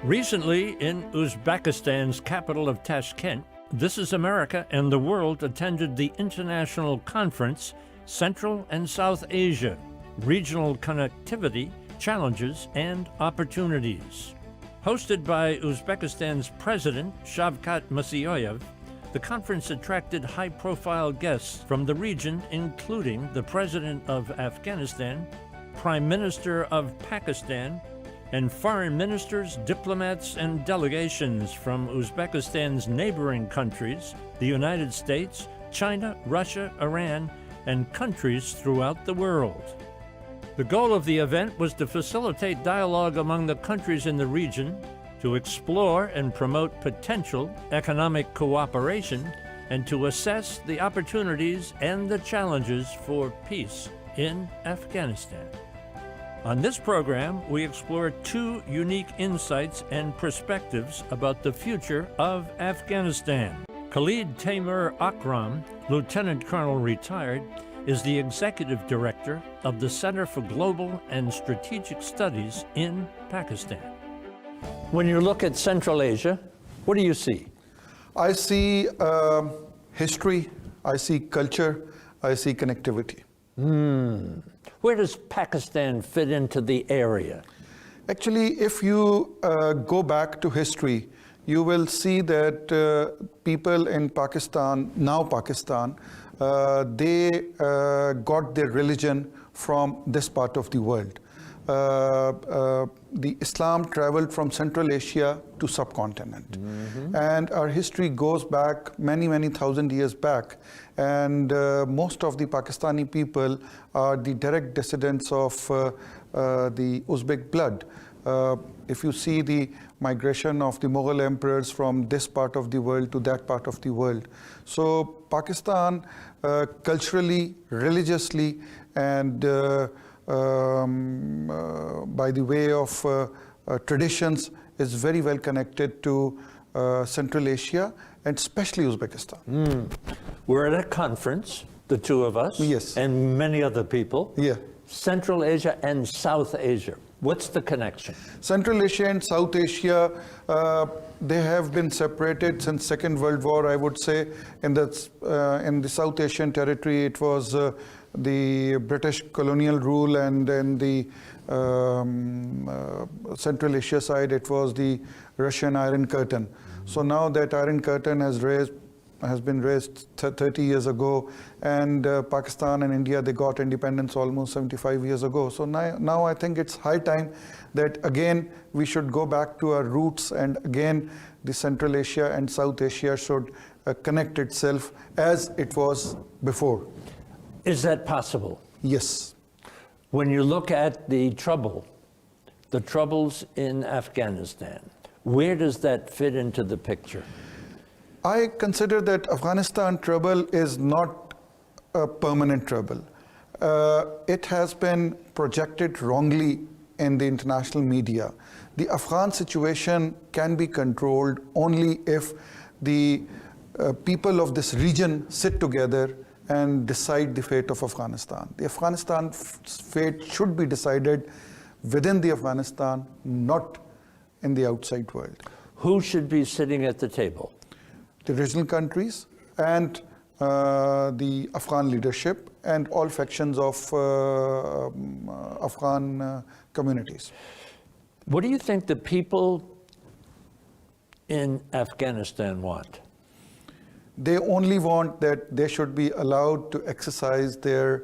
Recently, in Uzbekistan's capital of Tashkent, This is America and the World attended the International Conference, Central and South Asia, Regional Connectivity, Challenges and Opportunities. Hosted by Uzbekistan's President, Shavkat Mirziyoyev, the conference attracted high-profile guests from the region, including the President of Afghanistan, Prime Minister of Pakistan, and foreign ministers, diplomats, and delegations from Uzbekistan's neighboring countries, the United States, China, Russia, Iran, and countries throughout the world. The goal of the event was to facilitate dialogue among the countries in the region, to explore and promote potential economic cooperation, and to assess the opportunities and the challenges for peace in Afghanistan. On this program, we explore two unique insights and perspectives about the future of Afghanistan. Khalid Taimur Akram, Lieutenant Colonel retired, is the Executive Director of the Center for Global and Strategic Studies in Pakistan. When you look at Central Asia, what do you see? I see history, I see culture, I see connectivity. Where does Pakistan fit into the area? Actually, if you go back to history, you will see that people in Pakistan, now Pakistan, they got their religion from this part of the world. The Islam traveled from Central Asia to subcontinent. And our history goes back many thousand years back. And most of the Pakistani people are the direct descendants of the Uzbek blood. If you see the migration of the Mughal emperors from this part of the world to that part of the world. So Pakistan culturally, religiously, and by the way of traditions is very well connected to Central Asia and especially Uzbekistan. We're at a conference, the two of us, yes, and many other people. Yeah. Central Asia and South Asia. What's the connection? Central Asia and South Asia, they have been separated since Second World War, I would say. In the South Asian territory, it was the British colonial rule, and in the Central Asia side, it was the Russian Iron Curtain. So now that Iron Curtain has been raised 30 years ago, and Pakistan and India, they got independence almost 75 years ago. So now I think it's high time that again we should go back to our roots, and again the Central Asia and South Asia should connect itself as it was before. Is that possible? Yes. When you look at the troubles in Afghanistan, where does that fit into the picture? I consider that Afghanistan trouble is not a permanent trouble. It has been projected wrongly in the international media. The Afghan situation can be controlled only if the people of this region sit together and decide the fate of Afghanistan. The Afghanistan fate should be decided within the Afghanistan, not in the outside world. Who should be sitting at the table? The regional countries and the Afghan leadership and all factions of Afghan communities. What do you think the people in Afghanistan want? They only want that they should be allowed to exercise their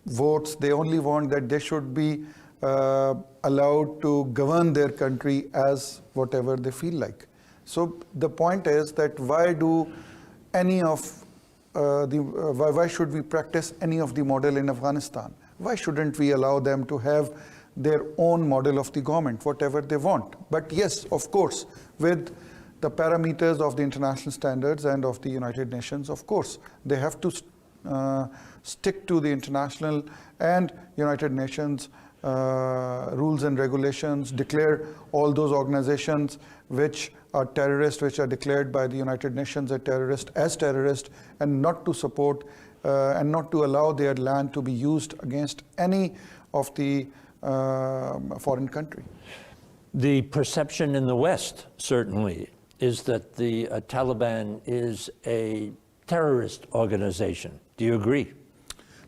votes. They only want that they should be allowed to govern their country as whatever they feel like. So the point is that why should we practice any of the model in Afghanistan? Why shouldn't we allow them to have their own model of the government, whatever they want? But yes, of course, with the parameters of the international standards and of the United Nations, of course, they have to stick to the international and United Nations rules and regulations, declare all those organizations which are terrorists, which are declared by the United Nations as terrorist, and not to support and not to allow their land to be used against any of the foreign country. The perception in the West, certainly, is that the Taliban is a terrorist organization. Do you agree?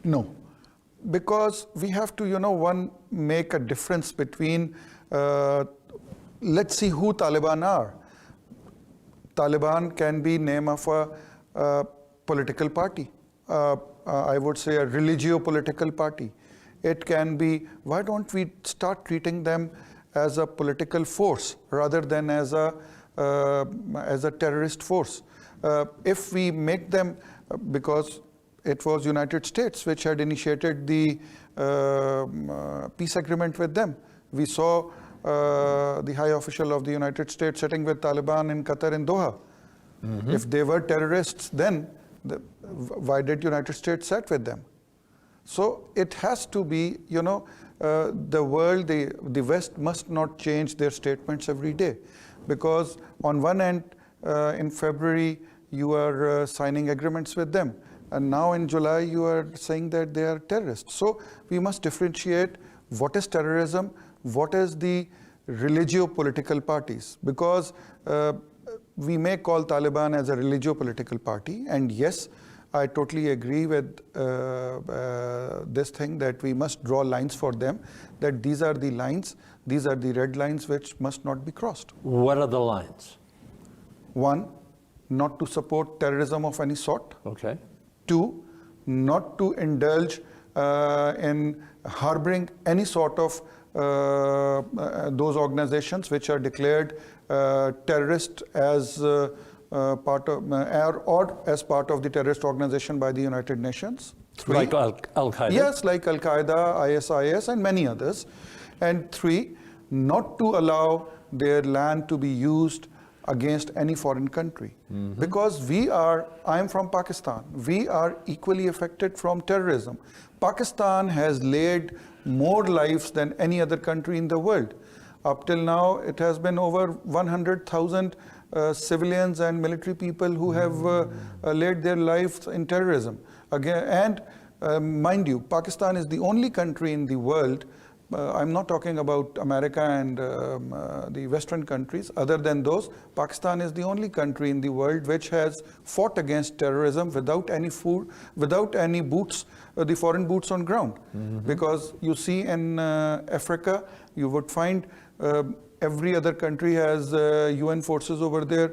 No, because we have to, one, make a difference between, let's see who Taliban are. Taliban can be name of a political party. I would say a religio-political party. It can be, why don't we start treating them as a political force rather than as a terrorist force? If we make them, because it was United States which had initiated the peace agreement with them. We saw the high official of the United States sitting with Taliban in Qatar in Doha. If they were terrorists then, why did United States sit with them? So it has to be, the world, the West must not change their statements every day. Because on one end, in February, you are signing agreements with them. And now in July, you are saying that they are terrorists. So we must differentiate what is terrorism, what is the religio-political parties. Because we may call Taliban as a religio-political party. And yes, I totally agree with this thing that we must draw lines for them, that these are the lines, these are the red lines which must not be crossed. What are the lines? One, not to support terrorism of any sort. Okay. Two, not to indulge in harboring any sort of those organizations which are declared terrorist as part of, or as part of the terrorist organization by the United Nations. Three, like Al-Qaeda? Yes, like Al-Qaeda, ISIS, and many others. And three, not to allow their land to be used against any foreign country. Because I am from Pakistan, we are equally affected from terrorism. Pakistan has laid more lives than any other country in the world. Up till now, it has been over 100,000 civilians and military people who have laid their lives in terrorism. Again, and mind you, Pakistan is the only country in the world, I'm not talking about America and the Western countries. Other than those, Pakistan is the only country in the world which has fought against terrorism without any without any boots, the foreign boots on ground. Because you see in Africa, you would find every other country has UN forces over there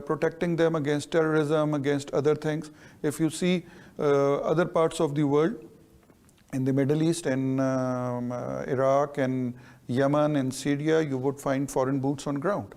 protecting them against terrorism, against other things. If you see other parts of the world, in the Middle East, in Iraq, and Yemen, and Syria, you would find foreign boots on ground.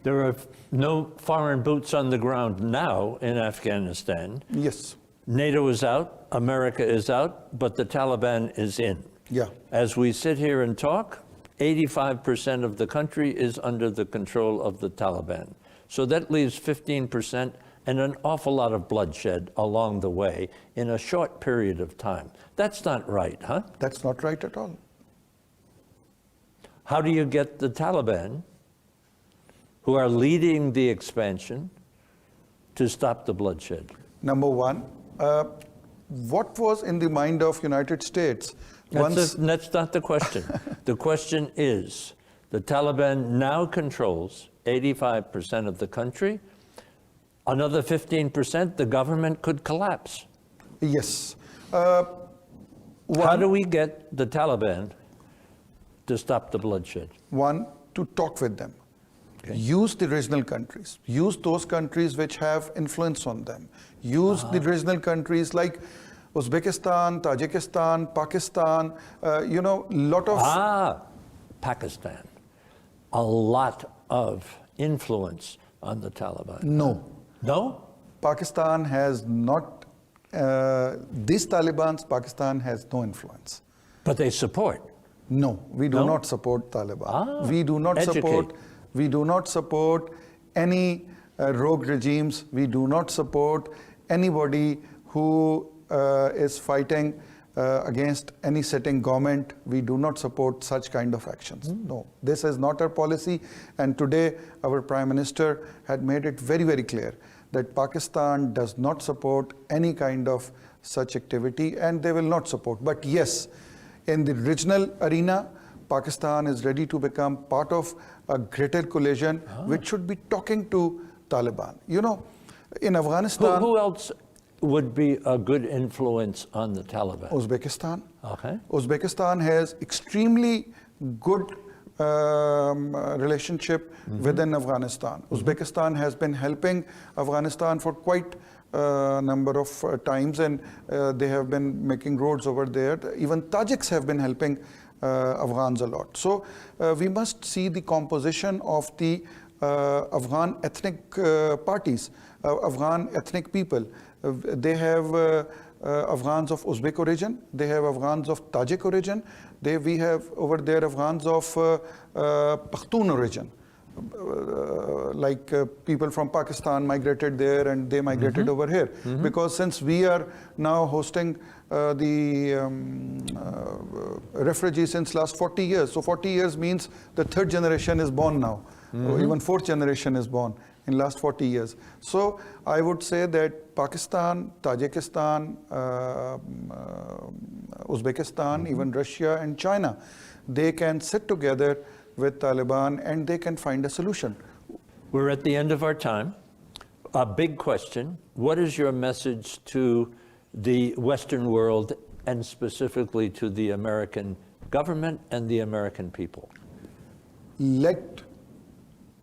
There are no foreign boots on the ground now in Afghanistan. Yes. NATO is out, America is out, but the Taliban is in. Yeah. As we sit here and talk, 85% of the country is under the control of the Taliban. So that leaves 15% and an awful lot of bloodshed along the way in a short period of time. That's not right, huh? That's not right at all. How do you get the Taliban, who are leading the expansion, to stop the bloodshed? Number one, what was in the mind of United States? That's not the question. The question is, the Taliban now controls 85% of the country. Another 15%, the government could collapse. Yes. How do we get the Taliban to stop the bloodshed? One, to talk with them. Okay. Use the regional countries. Use those countries which have influence on them. Use the regional countries like Uzbekistan, Tajikistan, Pakistan, lot of... Pakistan. A lot of influence on the Taliban. No. No? Pakistan has not, these Talibans, Pakistan has no influence. But they support? No, we do not support Taliban. We do not support any rogue regimes. We do not support anybody who is fighting against any sitting government. We do not support such kind of actions. No, this is not our policy. And today, our Prime Minister had made it very, very clear that Pakistan does not support any kind of such activity, and they will not support. But yes, in the regional arena, Pakistan is ready to become part of a greater coalition which should be talking to Taliban. You know, in Afghanistan... Who else would be a good influence on the Taliban? Uzbekistan. Okay. Uzbekistan has extremely good relationship within Afghanistan. Uzbekistan has been helping Afghanistan for quite a number of times, and they have been making roads over there. Even Tajiks have been helping Afghans a lot. So we must see the composition of the Afghan ethnic parties, Afghan ethnic people. They have Afghans of Uzbek origin, they have Afghans of Tajik origin, we have over there Afghans of Pashtun origin. Like people from Pakistan migrated there and they migrated over here. Because since we are now hosting the refugees since last 40 years, so 40 years means the third generation is born now, or even fourth generation is born in last 40 years. So I would say that Pakistan, Tajikistan, Uzbekistan, even Russia and China, they can sit together with Taliban and they can find a solution. We're at the end of our time. A big question: what is your message to the Western world and specifically to the American government and the American people? Let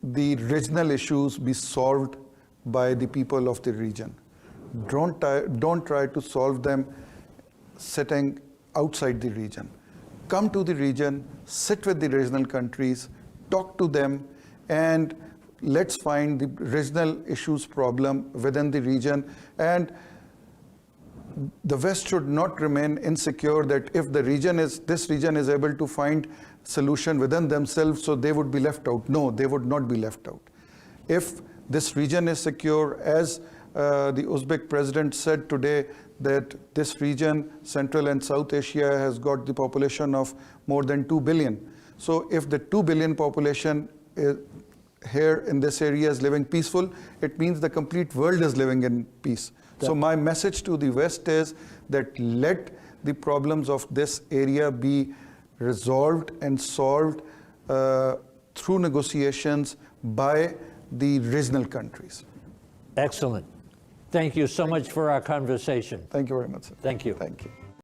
the regional issues be solved by the people of the region. Don't try to solve them sitting outside the region. Come to the region, sit with the regional countries, talk to them, and let's find the regional issues problem within the region. And the West should not remain insecure that if the region is, this region is able to find solution within themselves, so they would be left out. No, they would not be left out. If this region is secure, as the Uzbek president said today, that this region, Central and South Asia, has got the population of more than 2 billion. So if the 2 billion population here in this area is living peaceful, it means the complete world is living in peace. So my message to the West is that let the problems of this area be resolved and solved through negotiations by the regional countries. Excellent. Thank you so much for our conversation. Thank you very much, sir. Thank you. Thank you.